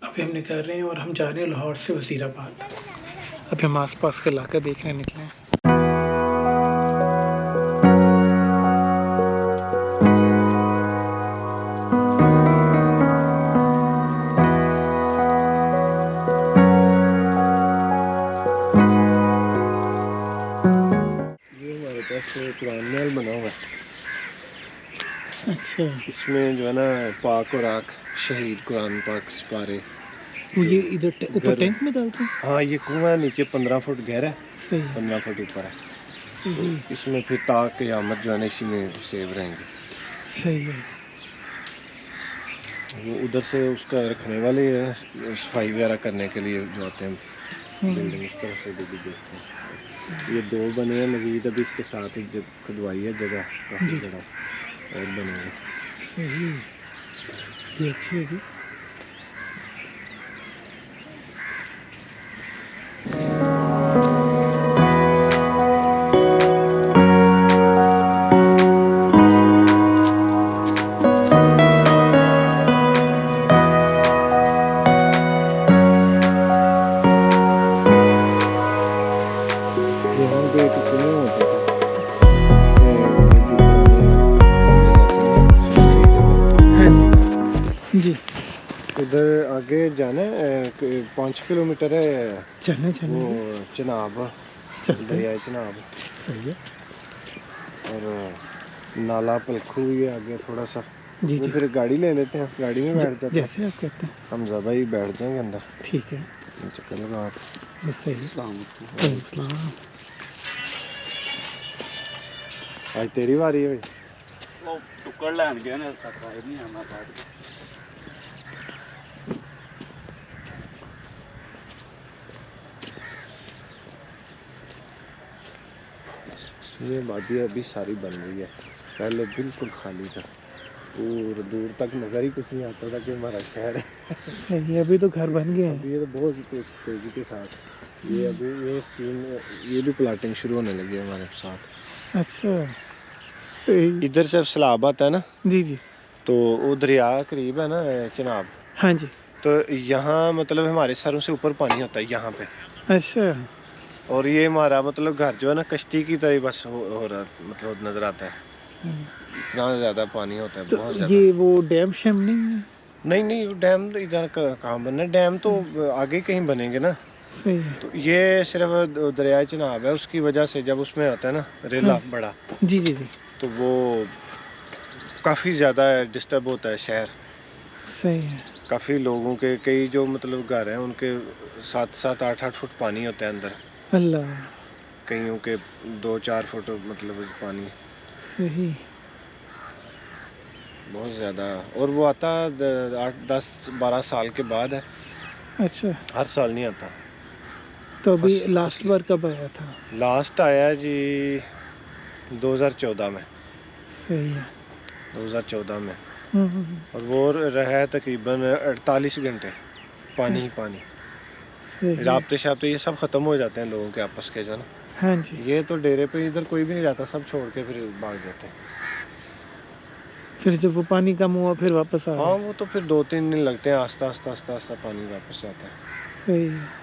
अभी हम निकल रहे हैं और हम जा रहे हैं लाहौर से वज़ीराबाद। अभी हम आस-पास का इलाका देखने निकले हैं। ये हमारे पास कुरान महल बना हुआ है। अच्छा, इसमें जो है ना पाक और आक शहीद कुरान पाक सिपारे वो ये इधर ऊपर घर। टैंक में डालते हैं? हाँ, ये कुआं है, नीचे 15 फुट गहरा है, सही है, 15 फुट ऊपर है। तो सही, इसमें फिर ताक क़यामत जो है ना इसी में सेव रहेंगे। सही है। वो उधर से उसका रखने वाले सफाई वगैरह करने के लिए जो आते हैं बिल्डिंग, इस तरह से भी देखते हैं। ये 2 बने हैं मजीद, अभी इसके साथ ही जब खुदवाई है जगह काफ़ी बड़ा और बनेंगे। सही, ये अच्छी है जी। यहाँ पे एक कुआं होता था, जो पुराने सबसे जगह। हाँ जी, जी। उधर आगे जाना है 5 किलोमीटर है, चलने वो जी, चिनाब, चलते हैं। दरिया चिनाब। सही है। और नाला पलखू भी है आगे थोड़ा सा। जी, वो जी। फिर गाड़ी ले लेते हैं, गाड़ी में बैठ जाते हैं। जैसे आप कहते हैं। हम ज़्यादा ही बैठ जाएंगे अंदर। ठीक है, चक्कर लगा आप। ये सही है। अस्सलाम। आज तेरी बारी है भाई। वो टुकड़ लैन गया ना नहीं आना बैठ के। ये वादी अभी सारी बन रही है, पहले बिल्कुल खाली था, दूर दूर तक नज़र ही कुछ नहीं आता था कि हमारा शहर है। सही है, अभी तो घर बन गए हैं। अभी ये तो बहुत तेज़ी के साथ ये अभी ये स्कीम ये भी प्लाटिंग शुरू होने लगी है हमारे साथ। अच्छा, सही। इधर से अब सैलाब आता है ना, जी, जी। तो वो दरिया करीब है ना चिनाब, हाँ जी। तो यहाँ मतलब हमारे सरों से ऊपर पानी होता है यहाँ पे। अच्छा। और ये हमारा मतलब घर जो है ना कश्ती की तरह बस हो रहा मतलब नज़र आता है, इतना ज़्यादा पानी होता है, तो बहुत ज़्यादा। ये वो डैम शैम नहीं है? नहीं नहीं, वो डैम तो इधर कहाँ बनना है, डैम तो आगे कहीं बनेंगे ना। सही है। तो ये सिर्फ दरिया चिनाब है, उसकी वजह से जब उसमें आता है ना रेला हाँ। बड़ा, जी, जी, जी। तो वो काफ़ी ज़्यादा डिस्टर्ब होता है शहर। सही है। काफ़ी लोगों के कई जो मतलब घर हैं उनके 7-7 8-8 फुट पानी होता है अंदर, अल्लाह। कईयों के 2-4 फुट मतलब पानी, सही। बहुत ज़्यादा। और वो आता 8-10-12 साल के बाद है, अच्छा, हर साल नहीं आता। तो अभी लास्ट फसली बार कब आया था? लास्ट आया जी 2014 में, सही है। 2014 में। हम्म। और वो रहा है तकरीबन 48 घंटे पानी ही पानी। सही। राब्ते शाब्ते ये सब ख़त्म हो जाते हैं लोगों के आपस के जो ना। हाँ जी। ये तो डेरे पे इधर कोई भी नहीं जाता, सब छोड़ के फिर भाग जाते हैं। फिर जब वो पानी कम हुआ फिर वापस आ हाँ, गए? वो तो फिर 2-3 दिन लगते हैं, आस्ता आस्ता आस्ता आस्ता पानी वापस जाता है। सही है।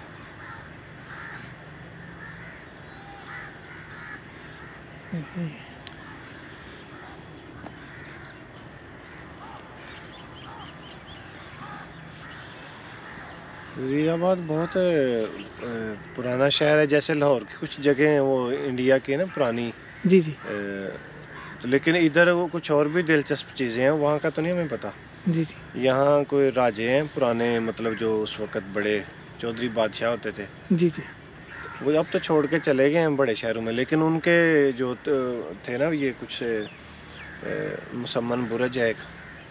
सही। वज़ीराबाद बहुत पुराना शहर है, जैसे लाहौर की कुछ जगह हैं वो इंडिया की ना पुरानी। जी, जी। तो लेकिन इधर वो कुछ और भी दिलचस्प चीज़ें हैं, वहाँ का तो नहीं हमें पता। जी, जी। यहाँ कोई राजे हैं पुराने, मतलब जो उस वक़्त बड़े चौधरी बादशाह होते थे, जी, जी। वो अब तो छोड़ के चले गए हैं बड़े शहरों में, लेकिन उनके जो थे ना ये कुछ मुसम्मन बुर्ज है एक,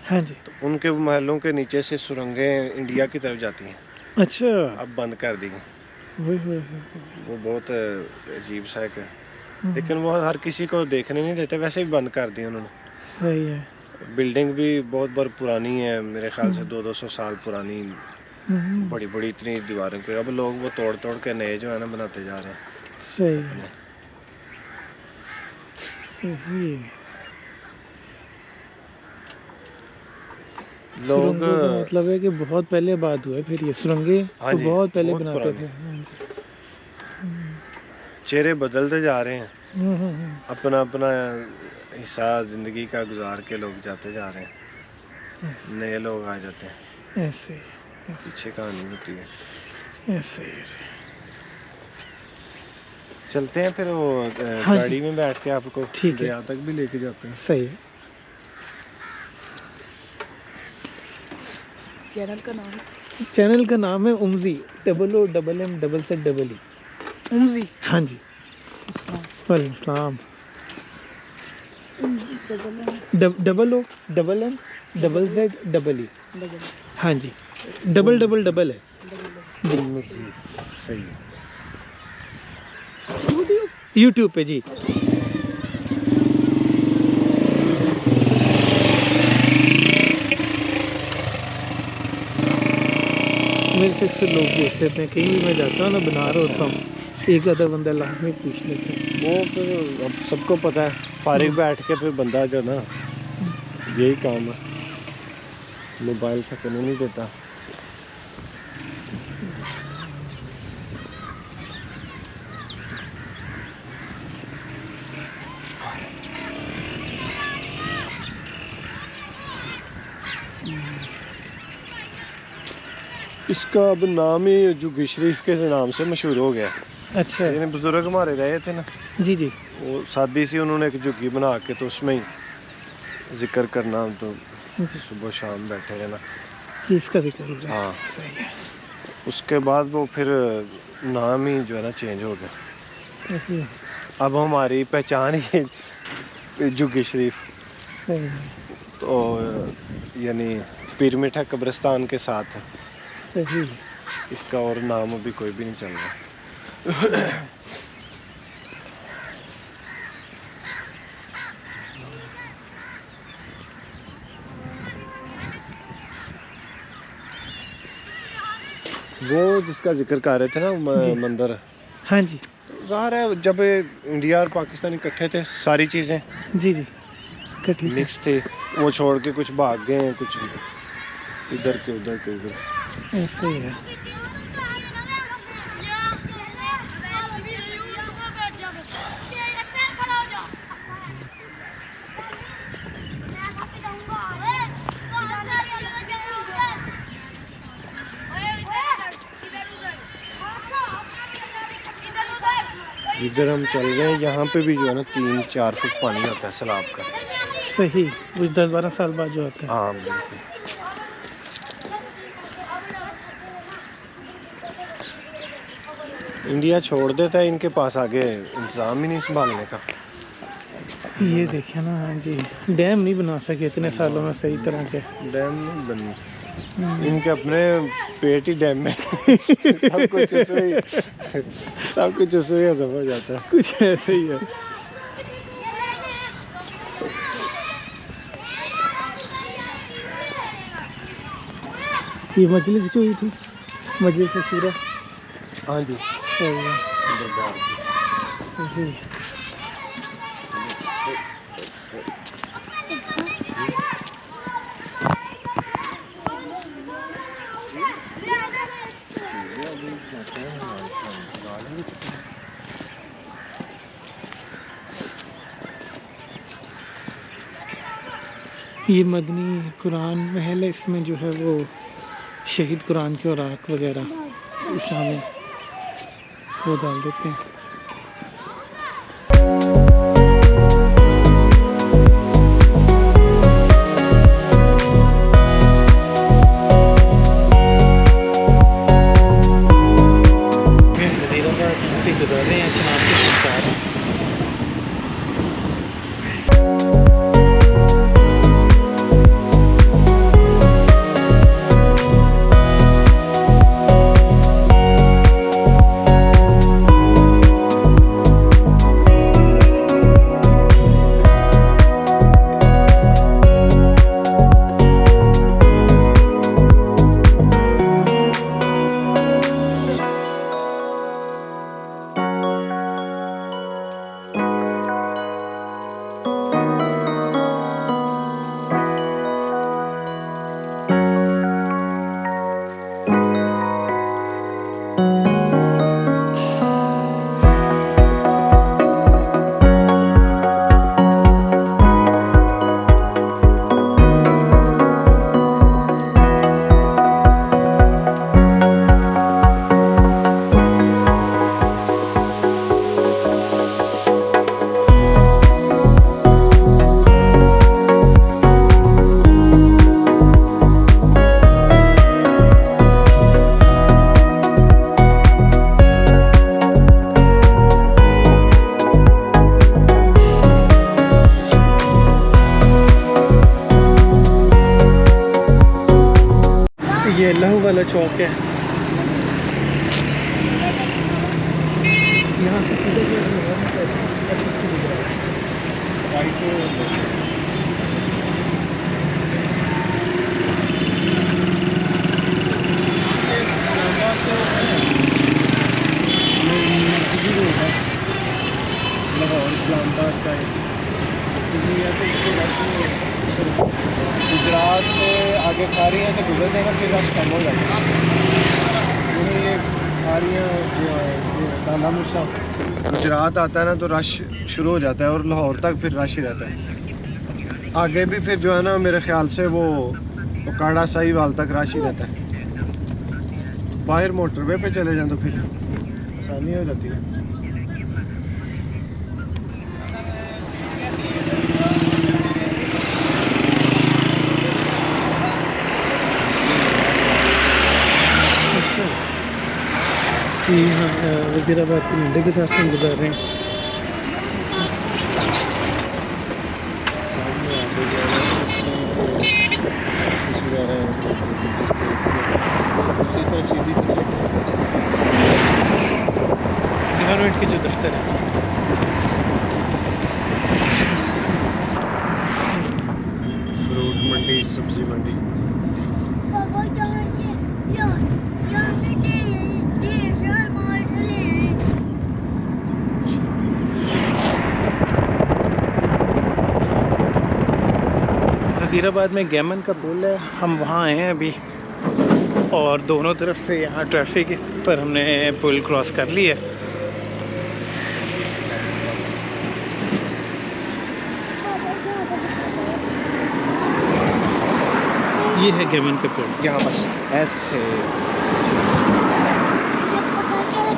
हाँ जी। तो उनके महलों के नीचे से सुरंगें इंडिया की तरफ जाती हैं, अच्छा। अब बंद कर दी हैं। वही। वो बहुत अजीब सा एक है, हम्म। लेकिन वो हर किसी को देखने नहीं देते, वैसे ही बंद कर दी उन्होंने। सही है। बिल्डिंग भी बहुत बार पुरानी है, मेरे ख्याल से हम्म। 200-200 साल पुरानी, हम्म। बड़ी बड़ी इतनी दीवारें को अब लोग वो तोड़ तोड़ के नए जो है ना बनाते जा रहे हैं सही है। अपने। सही है। लोग सुरंगों का मतलब है कि बहुत पहले बाद हुआ है फिर ये सुरंगें हाँ तो जी, बहुत पहले बहुत बनाते पुराने। थे। हाँ जी। चेहरे बदलते जा रहे हैं, हम्म। अपना अपना हिस्सा ज़िंदगी का गुजार के लोग जाते जा रहे हैं, नए लोग आ जाते हैं, ऐसे ऐसे पीछे कहानी होती है। ऐसे ऐसे। चलते हैं फिर वो हाँ जी। गाड़ी में बैठ के आपको ठीक है। दरिया तक भी लेके जाते हैं। सही है। चैनल का नाम है उमजी, OOMMZZEE। उमजी। हाँ जी। वालेकुम सलाम। OOMZZEE। हाँ जी, डबल है सही है। यूट्यूब पे जी। मेरे से अक्सर लोग पूछते थे, कहीं भी मैं जाता हूँ ना, बना रहा होता हूँ, एक आधा बंदा लाजमी पूछ लेता है। वो फिर अब सबको पता है, फारिग बैठ के फिर बंदा जो ना, यही काम है, मोबाइल थकने नहीं देता। इसका अब नाम ही जुग्गी शरीफ के नाम से मशहूर हो गया। अच्छा। यानी बुजुर्ग हमारे रहे थे ना, जी जी। वो शादी से उन्होंने एक जुग्गी बना के तो उसमें ही जिक्र करना, तो जी। सुबह शाम बैठे रहना। ये इसका जिक्र हो रहा है। हाँ, सही है। उसके बाद वो फिर नाम ही जो है ना चेंज हो गया। सही है। अब हमारी पहचान ही जुग्गी शरीफ, सही है। तो यानी पीर मीठा कब्रिस्तान के साथ है। सही है। इसका और नाम अभी कोई भी नहीं चल रहा। वो जिसका जिक्र कर रहे थे ना जी। मंदिर, हाँ जी। ज़ाहिर है जब इंडिया और पाकिस्तान इकट्ठे थे, सारी चीज़ें जी जी, कठी से। मिक्स थे, वो छोड़ के कुछ भाग गए हैं, कुछ इधर के उधर के उधर। ऐसे ही है। इधर हम चल रहे हैं, यहाँ पे भी जो है ना 3-4 फुट पानी होता है सैलाब का। सही, कुछ 10-12 साल बाद जो आता है। हाँ बिल्कुल। इंडिया छोड़ देता है, इनके पास आगे इंतजाम ही नहीं संभालने का। ये देखिए ना, हाँ जी, डैम नहीं बना सके इतने सालों में सही तरह के। डैम नहीं बनी, इनके अपने पेट ही डैम में। सब कुछ उसमें हजम हो जाता है। कुछ ऐसे ही है। ये मजलिस जो हुई थी, मजलिस सूरा। हाँ जी, सही है। दरबार की। सही। ये मदनी कुरान महल है, इसमें जो है वो शहीद कुरान के औराक वगैरह इस्लामी वो डाल देते हैं। वज़ीराबाद से गुजर रहे हैं, चनाब के संस्कार। चौक है। यहाँ से सीधे लाहौर इस्लामाबाद का है, गुजरात से आगे खारियाँ से गुजरते हैं फिर रश कम हो जाता है। ये खारियाँ जो डाला मूसा गुजरात आता है ना तो रश शुरू हो जाता है और लाहौर तक फिर रश ही रहता है। आगे भी फिर जो है ना मेरे ख्याल से वो काड़ा साहिवाल तक रश ही रहता है। बाहर मोटरवे पे चले जाएं तो फिर आसानी हो जाती है। यहाँ वज़ीराबाद के लंडे बाज़ार से हम गुजार रहे हैं। गवर्नमेंट के जो दफ्तर है फ्रूट मंडी, सब्जी मंडी। वज़ीराबाद में गैमन का पुल है, हम वहाँ आए हैं अभी और दोनों तरफ से यहाँ ट्रैफिक पर हमने पुल क्रॉस कर लिया। ये है गैमन का पुल। यहाँ बस ऐसे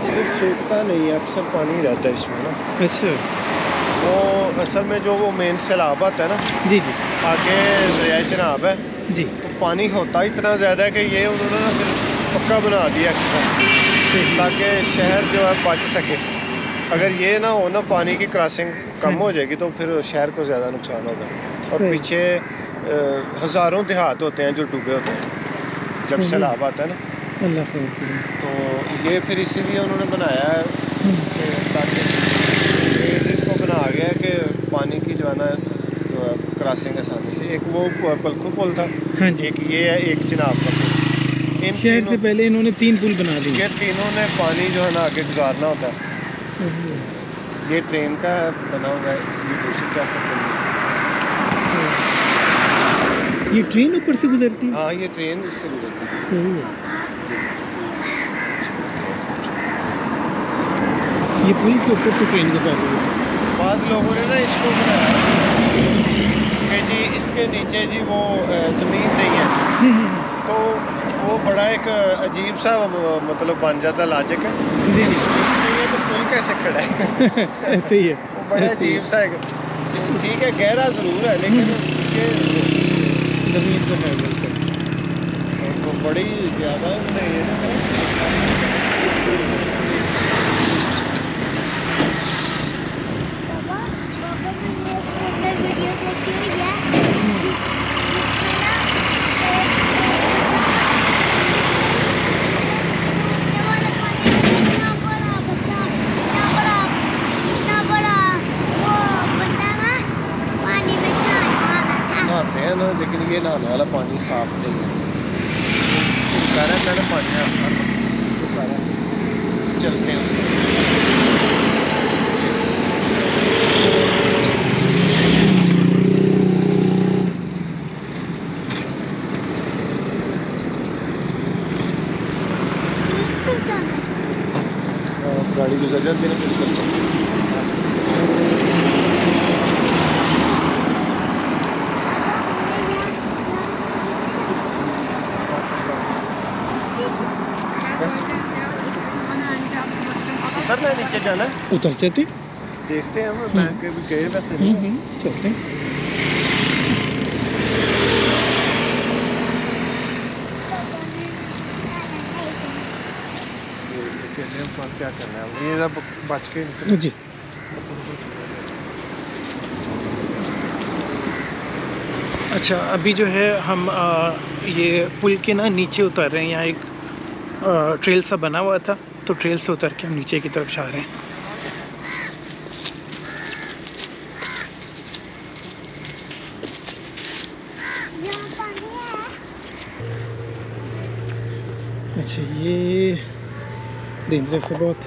ये सूखता नहीं है, अक्सर पानी रहता है इसमें ना। अच्छा वो असल में जो वो मेन सैलाब आता है ना, जी जी आगे दरिया चनाब है जी, तो पानी होता इतना ज़्यादा है कि ये उन्होंने ना फिर पक्का बना दिया एक्स्ट्रा ताकि शहर जो है बच सके। अगर ये ना हो ना पानी की क्रॉसिंग कम हो जाएगी तो फिर शहर को ज़्यादा नुकसान होगा। और सही। पीछे हज़ारों देहात होते हैं जो डूबे होते हैं जब सही। सैलाब आता है ना, अल्लाह खैर करे। तो ये फिर इसीलिए उन्होंने बनाया है कि ताकि इसको बना गया है कि पानी की जो है ना क्रॉसिंग आसानी से। एक वो पलखू पुल था, हाँ जी। एक ये है, एक चिनाब का पुल। इन शहर से पहले इन्होंने 3 पुल बना दिए। ये तीनों ने पानी जो है ना आगे गुजारना होता है। सही है। ये ट्रेन का बना हुआ है, इसलिए दूसरी ट्रैफिक बनी है। सही। ये ट्रेन ऊपर से गुजरती है? हाँ, ये ट्रेन इससे गुजरती है। सही है। जी। ये पुल के ऊपर से ट्रेन गुजर रही है। बाद लोगों ने ना इसको बनाया कि जी इसके नीचे जी वो ज़मीन नहीं है, तो वो बड़ा एक अजीब सा मतलब बन जाता लॉजिक है। जी जी ये तो पुल कैसे खड़ा है? ऐसे ही है। वो बड़ा ऐसे ही अजीब सा है। ठीक है, गहरा ज़रूर है लेकिन ये ज़मीन पर है बिल्कुल। तो बड़ी ज़्यादा नहाते हैं ना, लेकिन ये नहाने वाला पानी साफ नहीं है। मैंने पानी चलते हैं उसमें। गाड़ी गुजर जाती है ना बिल्कुल। उतरना है, नीचे जाना है, उतर जाते। देखते हैं हम बैंक के भी गए वैसे नहीं। चलते हैं। क्या करना है, ये सब बच के निकल। जी अच्छा, अभी जो है हम ये पुल के ना नीचे उतर रहे हैं। यहाँ एक ट्रेल सा बना हुआ था, तो ट्रेल से उतर के हम नीचे की तरफ जा रहे हैं। अच्छा, ये डेंजरस है बहुत।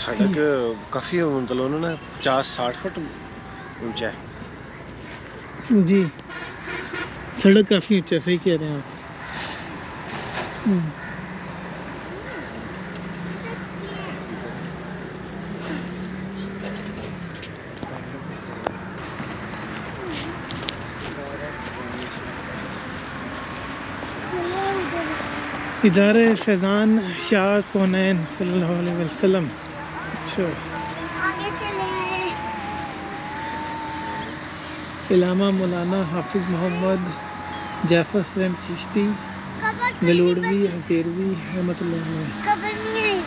सड़क काफ़ी मतलब उन्होंने 50-60 फुट ऊंचा है। जी, सड़क काफ़ी ऊंचा, सही कह रहे हैं आप। इदारे फैज़ान शाह कौनैन सल्लल्लाहु अलैहि वसल्लम। अच्छा, आगे चले हैं। इलामा मौलाना हाफिज़ मोहम्मद जाफ़र सलेम चिश्ती कबर तो गलोड़वी हज़ेरवी रहमतुल्लाह अलैह। कबर नहीं है।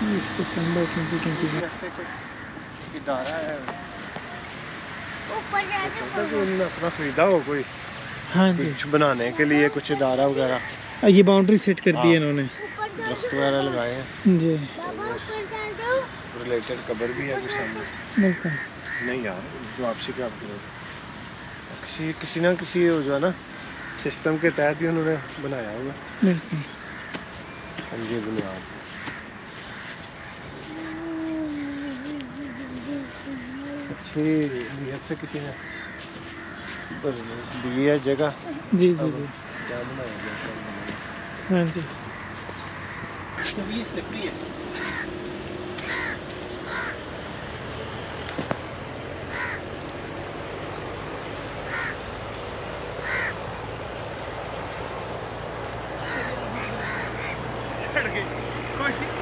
30 दिसंबर 2020। ऐसे कोई इदारा है ऊपर जाके मतलब कि उन्होंने अपना खरीदा हो कोई हाँ जी, कुछ बनाने के लिए, कुछ इदारा वगैरह, ये बाउंड्री सेट कर दी है इन्होंने। ऊपर जा दरख्त वगैरह लगाए हैं। जी बाबा ऊपर जा दो। रिलेटेड कबर भी है कुछ सामने। बिल्कुल। नहीं यार, वापसी क्या करोगे? किसी ना किसी जो है ना सिस्टम के तहत ही उन्होंने बनाया होगा। बिल्कुल। समझिए बुनियाद। अच्छी नीयत से किसी ने दी है जगह। जी जी जी, क्या बनाया गया? हाँ जी।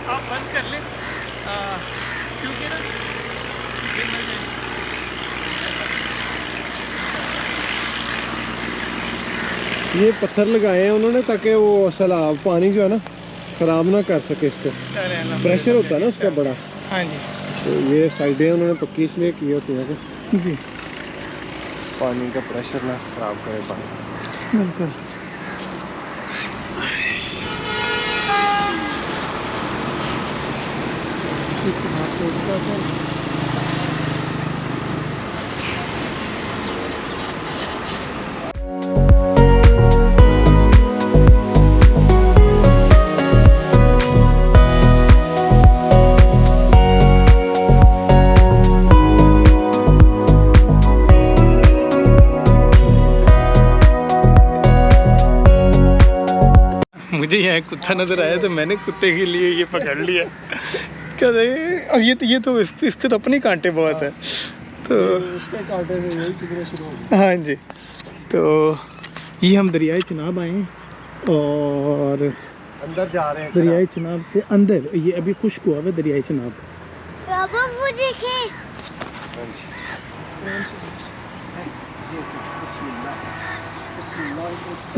आप बंद कर लें क्योंकि ना ये पत्थर लगाए हैं उन्होंने ताकि वो सैलाब पानी जो है ना ख़राब ना कर सके इसको। प्रेशर होता है ना उसका बड़ा, हाँ जी तो ये साइडें उन्होंने पक्की इसलिए की होती हैं कि जी, पानी का प्रेशर ना ख़राब करे पानी। बिल्कुल। मुझे यहाँ कुत्ता नज़र आया तो मैंने कुत्ते के लिए ये पकड़ लिया। और ये तो इसके तो अपने कांटे बहुत है, तो उसके कांटे से यही चुभने शुरू हो गए। हाँ जी। तो ये हम दरियाई चिनाब आए हैं और अंदर जा रहे हैं। दरियाई चिनाब के अंदर ये अभी खुश्क हुआ है दरियाई चिनाब। बाबा वो देखे। हाँ जी।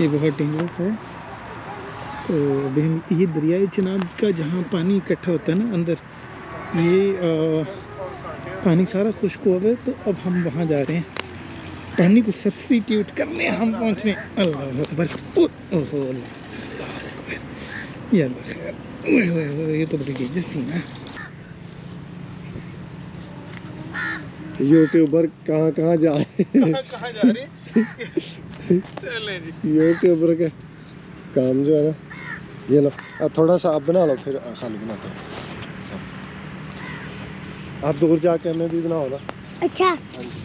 ये बहुत डेंजरस है। तो अभी हम ये दरियाई चिनाब का जहाँ पानी इकट्ठा होता है ना अंदर, ये पानी सारा खुश्क हुआ है। तो अब हम वहाँ जा रहे हैं पानी को सब्स्टिट्यूट करने, हम पहुँच रहे हैं। अल्लाह अकबर, ओहो अल्लाह अकबर, या अल्लाह खैर। ओए ये तो बड़ी डेंजरस सीन है। यूट्यूबर कहाँ कहाँ जा रहे हैं? कहाँ जा रहे हैं? चलें जी। यूट्यूबर का काम जो है ना, ये लो थोड़ा सा आप बना लो, फिर खाली बनाते हैं। आप दूर जाके हमें भी बनाओ ना। अच्छा। हाँ जी।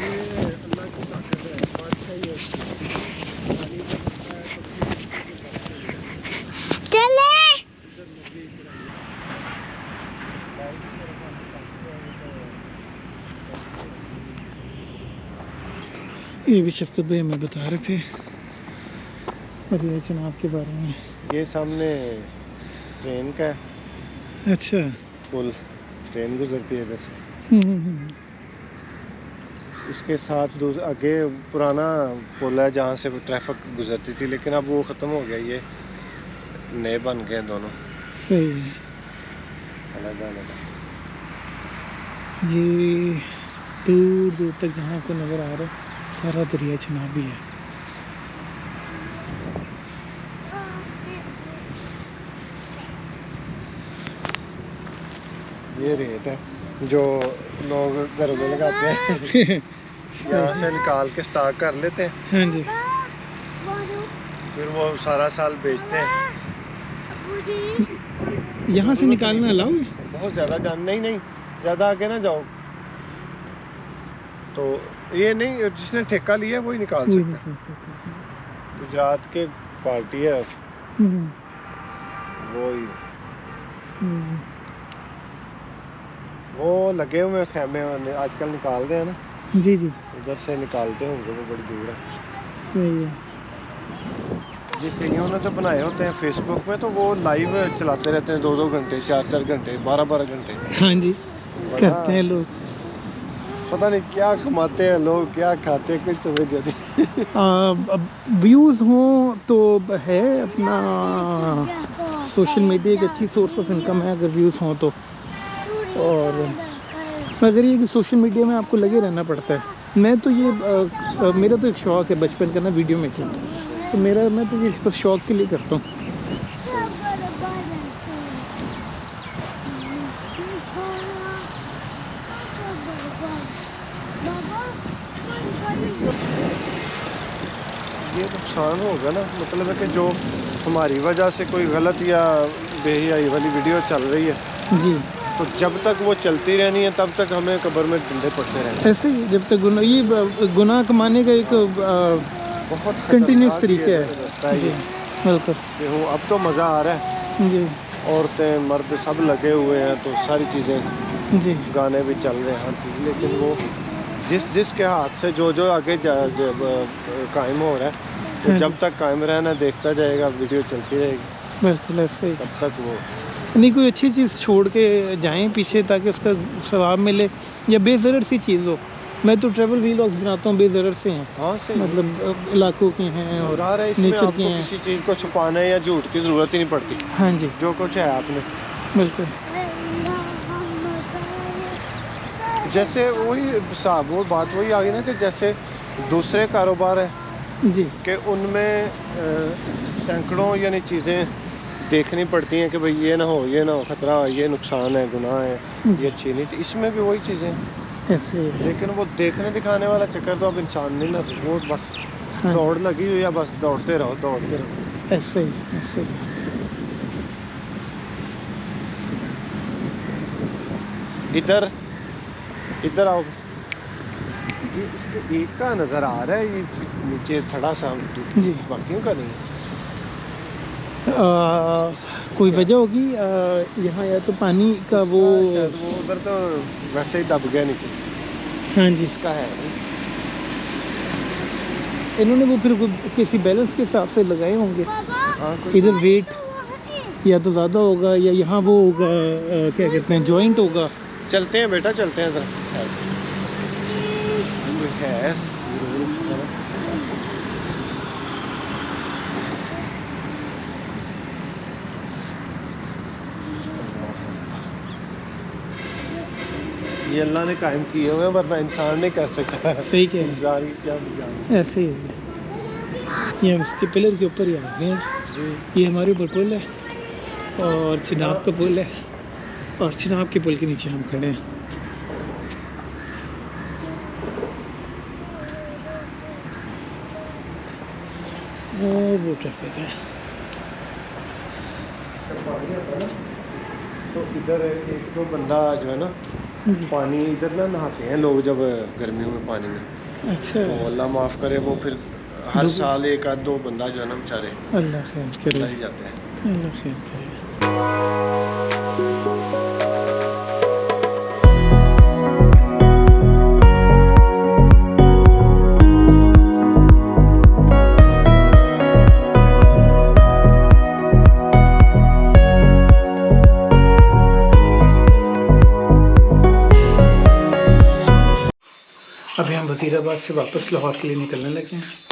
ये अल्लाह की ताकत है, बादशाह ही है। चले। ये भी शफकत भाई हमें बता रहे थे दरियाई चिनाब के बारे में। ये सामने ट्रेन का है अच्छा, पुल, ट्रेन गुजरती है इधर से। हम्म। इसके साथ आगे पुराना पुल है जहाँ से ट्रैफिक गुजरती थी, लेकिन अब वो ख़त्म हो गया, ये नए बन गए दोनों सही है। अलग अलग। ये दूर दूर तक जहाँ आपको नज़र आ रहा है सारा दरिया चनाब ही है। ये रेत है जो लोग घरों में लगाते हैं यहाँ से निकाल के स्टॉक कर लेते हैं, हाँ जी। फिर वो सारा साल बेचते हैं। यहाँ से निकालना अलाउ है? बहुत ज़्यादा जान नहीं ज़्यादा आगे ना जाओ, तो ये नहीं, जिसने ठेका लिया वही निकाल वही सकता है। निकाल सकते हैं। गुजरात के पार्टी है हम्म, वो ही, सही। वो लगे हुए खेमे आजकल निकालते हैं ना, जी जी उधर से निकालते होंगे, वो बड़ी दूर है। सही है। ये कईयों ने तो बनाए होते हैं फेसबुक में, तो वो लाइव चलाते रहते हैं 2-2 घंटे 4-4 घंटे 12-12 घंटे। हाँ जी करते हैं लोग। पता नहीं क्या कमाते हैं लोग, क्या खाते हैं, कुछ समझ नहीं आती। व्यूज़ हों तो है अपना, सोशल मीडिया एक अच्छी सोर्स ऑफ इनकम है अगर व्यूज़ हों तो। और मगर ये कि सोशल मीडिया में आपको लगे रहना पड़ता है। मैं तो ये मेरा तो एक शौक़ है बचपन का ना वीडियो मेकिंग, तो मैं तो ये बस शौक़ के लिए करता हूँ। ये नुकसान होगा ना, मतलब है कि जो हमारी वजह से कोई गलत या बेहयाई वाली वीडियो चल रही है, जी तो जब तक वो चलती रहनी है तब तक हमें कब्र में डंडे पड़ते रहने। ऐसे ही जब तक गुनाह कमाने का एक बहुत कंटिन्यूस खतरनाक तरीका ये है। रास्ता है जी ये। बिल्कुल। कि हूँ अब तो मज़ा आ रहा है, जी औरतें मर्द सब लगे हुए हैं, तो सारी चीज़ें, जी गाने भी चल रहे हैं, हर चीज़, लेकिन वो जिसके हाथ से जो आगे कायम हो रहा है, तो हाँ जब तक कायम रहना देखता जाएगा, वीडियो चलती रहेगी, बिल्कुल ऐसे ही। तब तक वो नहीं कोई अच्छी चीज़ छोड़ के जाएं पीछे ताकि उसका सवाब मिले, या बेज़रर सी चीज़ हो। मैं तो ट्रैवल व्लॉग्स बनाता हूँ, बेज़रर से हैं, हाँ से मतलब इलाकों के हैं और ज़ाहिर है, इसमें नेचर आपको के हैं। किसी चीज़ को छुपाने या झूठ की ज़रूरत ही नहीं पड़ती, हाँ जी जो कुछ है आपने। बिल्कुल। जैसे वही साहब वो बात वही आ गई ना कि जैसे दूसरे कारोबार है जी कि उनमें सैकड़ों यानी चीज़ें देखनी पड़ती हैं कि भाई ये ना हो, ख़तरा, ये नुकसान है, गुनाह है, जी। ये अच्छी नहीं, तो इसमें भी वही चीज़ें हैं। ऐसे ही है। लेकिन वो देखने दिखाने वाला चक्कर तो अब इंसान नहीं ना, वो बस हाँ दौड़ लगी हुई है, बस दौड़ते रहो। ऐसे ही ऐसे ही। इधर आओ, ये इसके एक का नज़र आ रहा है, ये नीचे थोड़ा सा, जी। बाकियों का नहीं है। कोई वजह होगी यहाँ, या तो पानी का वो, शायद वो उधर तो वैसे ही दब गया नीचे, हाँ जी इसका है। इन्होंने वो फिर किसी बैलेंस के हिसाब से लगाए होंगे। हाँ इधर वेट या तो ज़्यादा होगा या यहाँ वो होगा, क्या कहते हैं, जॉइंट होगा। चलते हैं बेटा, चलते हैं इधर है ये अल्लाह ने कायम किए हुए हैं, वरना इंसान नहीं कर सकता। सही कह रहे हैं। इंसान की क्या जान। ऐसे ही ये उसके पिलर के ऊपर ही आ गए हैं। जी ये हमारे ऊपर पुल है और चिनाब का पुल है, और चिनाब के पुल के नीचे हम खड़े हैं। वो ट्रैफिक है। तो इधर एक तो बंदा जो है ना, जी पानी इधर ना नहाते हैं लोग जब गर्मियों में पानी में, अच्छा, तो अल्लाह माफ़ करे, वो फिर हर दो- साल एक आध दो बंदा जो है ना बेचारे अल्लाह खैर करे, ही जाते हैं। अल्लाह खैर करे। अभी हम वज़ीराबाद से वापस लाहौर के लिए निकलने लगे हैं।